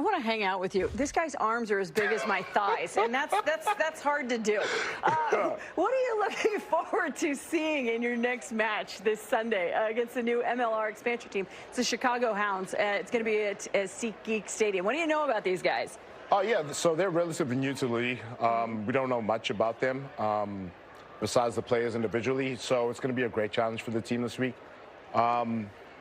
I want to hang out with you. This guy's arms are as big as my thighs, and that's hard to do. What are you looking forward to seeing in your next match this Sunday against the new MLR expansion team? It's the Chicago Hounds. It's going to be at SeatGeek Stadium. What do you know about these guys? Yeah, so they're relatively new to the league. We don't know much about them besides the players individually, so it's going to be a great challenge for the team this week.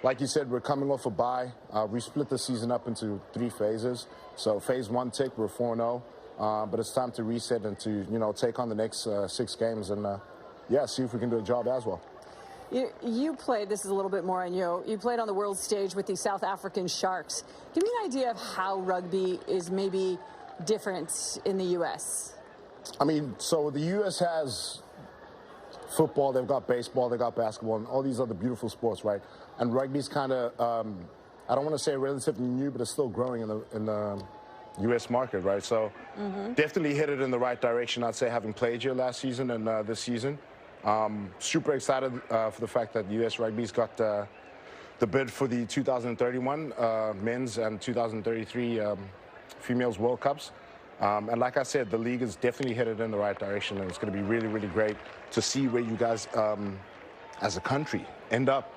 Like you said, we're coming off a bye. We split the season up into 3 phases. So phase 1 tick, we're 4-0. But it's time to reset and to, take on the next 6 games and, see if we can do a job as well. You played, this is a little bit more on you, you played on the world stage with the South African Sharks. Give me an idea of how rugby is maybe different in the U.S. I mean, so the U.S. has football, they've got baseball, they've got basketball, and all these other beautiful sports, right? And rugby's kind of, I don't want to say relatively new, but it's still growing in the U.S. market, right? So definitely hit it in the right direction, I'd say, having played here last season and this season. Super excited for the fact that U.S. Rugby's got the bid for the 2031 men's and 2033 females World Cups. And like I said, the league is definitely headed in the right direction, and it's going to be really, really great to see where you guys, as a country, end up,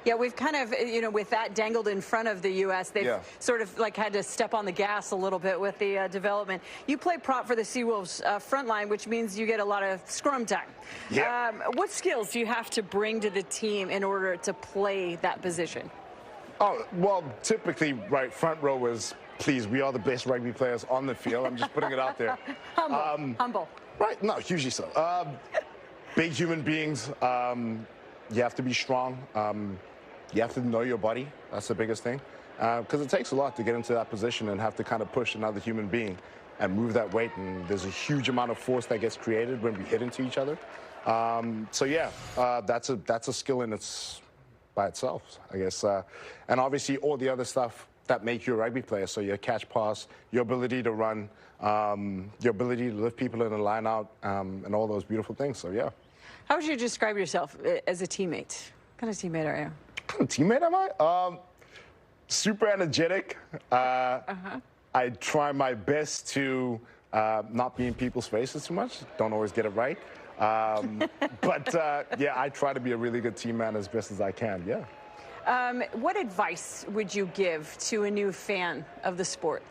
Yeah, we've kind of, with that dangled in front of the U.S., they've sort of like had to step on the gas a little bit with the development. You play prop for the Seawolves front line, which means you get a lot of scrum time. Yeah. What skills do you have to bring to the team in order to play that position? Oh, well, typically, right, front row is, please, we are the best rugby players on the field. I'm just putting it out there. Humble. Right, no, hugely so. Big human beings. You have to be strong. You have to know your body. That's the biggest thing. Because it takes a lot to get into that position and have to kind of push another human being and move that weight. And there's a huge amount of force that gets created when we hit into each other. That's a skill by itself, I guess. And obviously all the other stuff that make you a rugby player. So your catch pass, your ability to run, your ability to lift people in a line out, and all those beautiful things. So, yeah. How would you describe yourself as a teammate? What kind of teammate are you? What kind of teammate am I? Super energetic. I try my best to not be in people's faces too much. Don't always get it right. I try to be a really good team man as best as I can, yeah. What advice would you give to a new fan of the sport?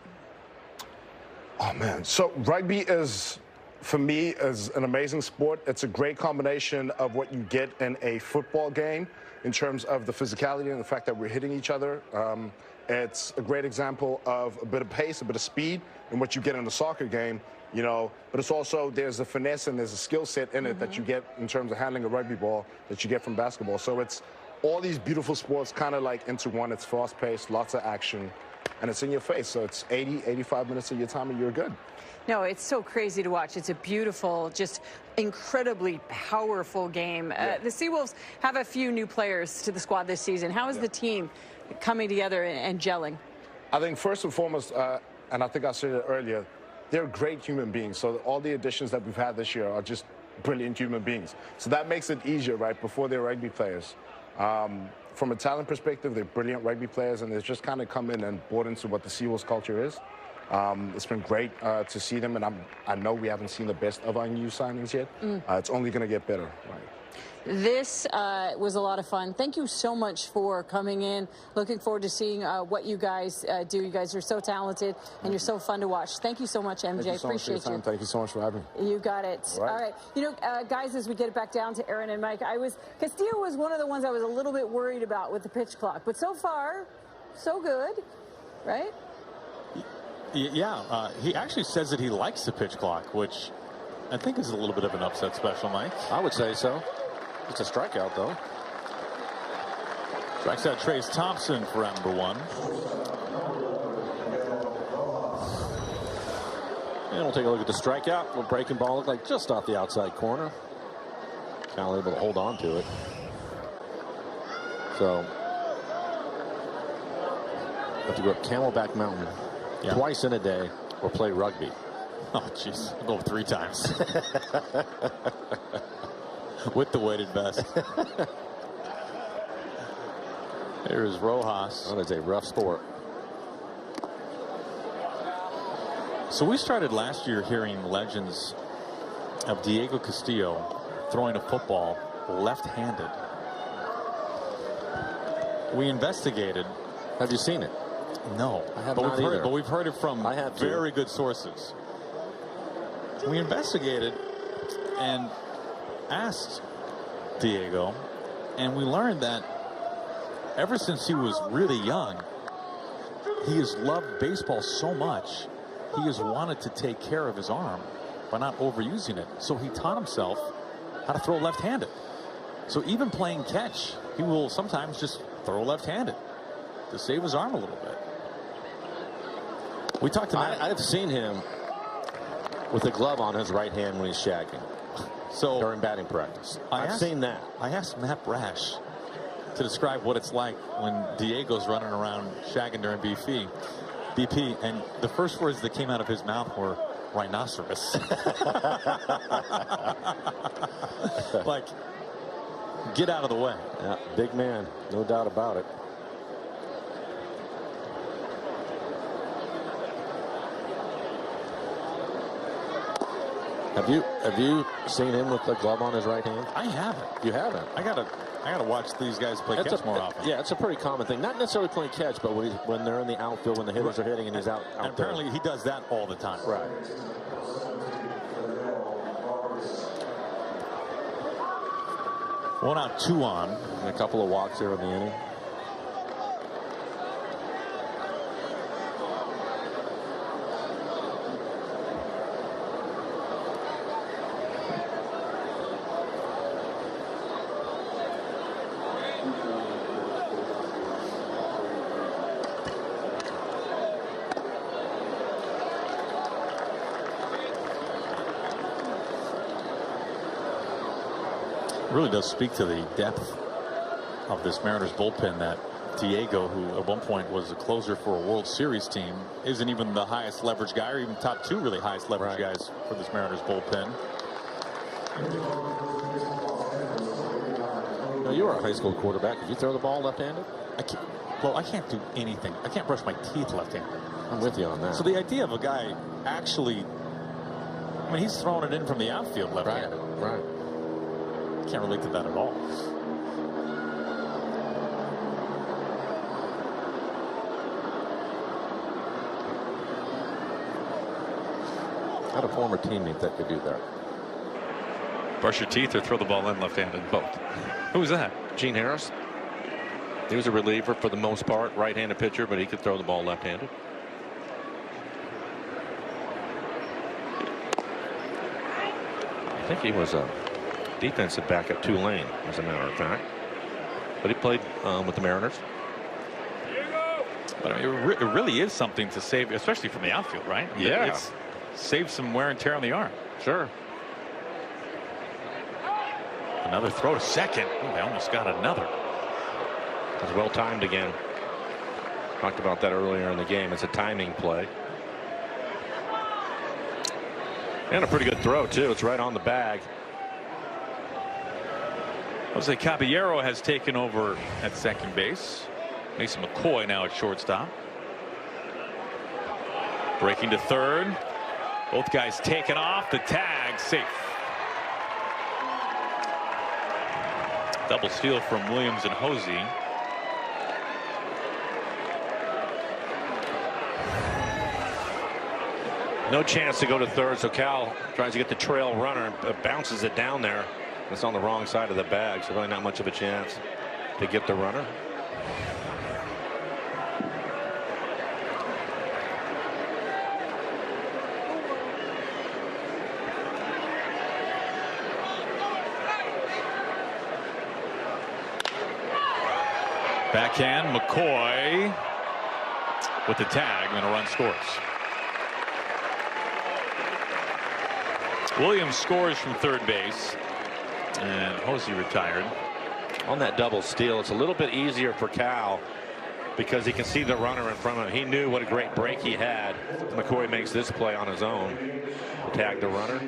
Oh, man. So rugby is, for me, is an amazing sport. It's a great combination of what you get in a football game in terms of the physicality and the fact that we're hitting each other. It's a great example of a bit of pace, a bit of speed, and what you get in a soccer game, but it's also, there's a finesse and there's a skill set in it that you get in terms of handling a rugby ball that you get from basketball. So it's all these beautiful sports kind of like into one. It's fast-paced, lots of action, and it's in your face. So it's 80, 85 minutes of your time and you're good. No, it's so crazy to watch. It's a beautiful, just incredibly powerful game. The Seawolves have a few new players to the squad this season. How is the team coming together and gelling? I think first and foremost, and I think I said it earlier, they're great human beings. So all the additions that we've had this year are just brilliant human beings. So that makes it easier, right, before they're rugby players. From a talent perspective, they're brilliant rugby players, and they've just kind of come in and bought into what the Seawolves culture is. It's been great to see them, and I know we haven't seen the best of our new signings yet. It's only going to get better. Right. This was a lot of fun. Thank you so much for coming in. Looking forward to seeing what you guys do. You guys are so talented, and you're so fun to watch. Thank you so much, MJ. Thank you so Appreciate much for your time. you. Thank you so much for having me. You got it. All right. Guys, as we get it back down to Aaron and Mike, Castillo was one of the ones I was a little bit worried about with the pitch clock, but so far, so good, right? Yeah, he actually says that he likes the pitch clock, which I think is a little bit of an upset special, Mike. I would say so. It's a strikeout, though. Strikes out Trace Thompson for round number 1. And we'll take a look at the strikeout. The breaking ball looked like just off the outside corner. Kind of able to hold on to it. So, have to go up Camelback Mountain twice in a day or play rugby. Oh, jeez. I'll go 3 times. With the weighted vest. Here's Rojas. That is a rough sport. So we started last year hearing legends of Diego Castillo throwing a football left-handed. We investigated. Have you seen it? No, I have not either. But we've heard it from very good sources. We investigated and asked Diego, and we learned that ever since he was really young, he has loved baseball so much, he has wanted to take care of his arm by not overusing it. So he taught himself how to throw left-handed. So even playing catch, he will sometimes just throw left-handed to save his arm a little bit. We talked to Matt. I've seen him with a glove on his right hand when he's shagging. So during batting practice, I've seen that. I asked Matt Brash to describe what it's like when Diego's running around shagging during BP, and the first words that came out of his mouth were rhinoceros. Like, get out of the way. Yeah, big man, no doubt about it. Have you seen him with the glove on his right hand? I haven't. You haven't? I gotta watch these guys play catch more often. Yeah, it's a pretty common thing. Not necessarily playing catch, but when they're in the outfield, when the hitters are hitting and he's out and apparently he does that all the time. Right. One out, two on. And a couple of walks here in the inning. Really does speak to the depth of this Mariners bullpen that Diego, who at one point was a closer for a World Series team, isn't even the highest leverage guy or even top two really highest leverage guys for this Mariners bullpen. Now, you were a high school quarterback. Did you throw the ball left-handed? I can't do anything. I can't brush my teeth left-handed. I'm with you on that. So the idea of a guy actually, I mean, he's throwing it in from the outfield left-handed. Right. Can't relate to that at all. I had a former teammate that could do that. Brush your teeth or throw the ball in left-handed? Both. Who was that? Gene Harris. He was a reliever for the most part, right-handed pitcher, but he could throw the ball left-handed. I think he was a defensive back at Tulane, as a matter of fact. But he played with the Mariners. But I mean, it really is something to save, especially from the outfield, right? Yeah. It's save some wear and tear on the arm. Sure. Another throw to second. Ooh, they almost got another. It was well timed again. Talked about that earlier in the game. It's a timing play. And a pretty good throw, too. It's right on the bag. Jose Caballero has taken over at second base. Mason McCoy now at shortstop. Breaking to third. Both guys taken off. The tag safe. Double steal from Williams and Hosey. No chance to go to third, so Cal tries to get the trail runner and bounces it down there. It's on the wrong side of the bag, so really not much of a chance to get the runner. Backhand, McCoy with the tag, and a run scores. Williams scores from third base, and Hosey retired. On that double steal, it's a little bit easier for Cal because he can see the runner in front of him. He knew what a great break he had. McCoy makes this play on his own to tag the runner.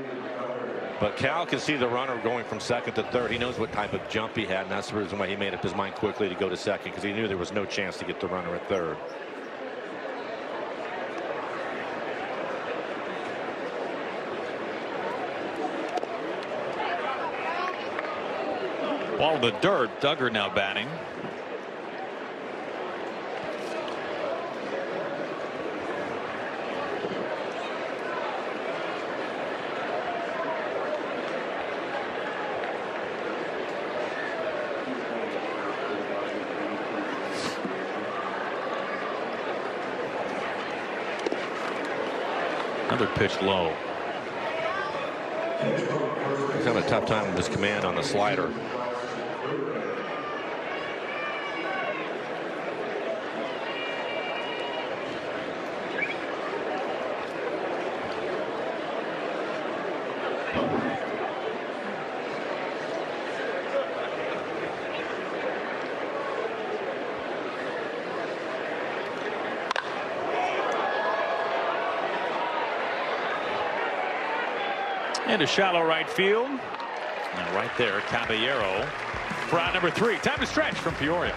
But Cal can see the runner going from second to third. He knows what type of jump he had, and that's the reason why he made up his mind quickly to go to second, because he knew there was no chance to get the runner at third. Ball in the dirt. Duggar now batting. Another pitch low. He's having a tough time with his command on the slider. Into shallow right field. And right there, Caballero for out number 3. Time to stretch from Peoria.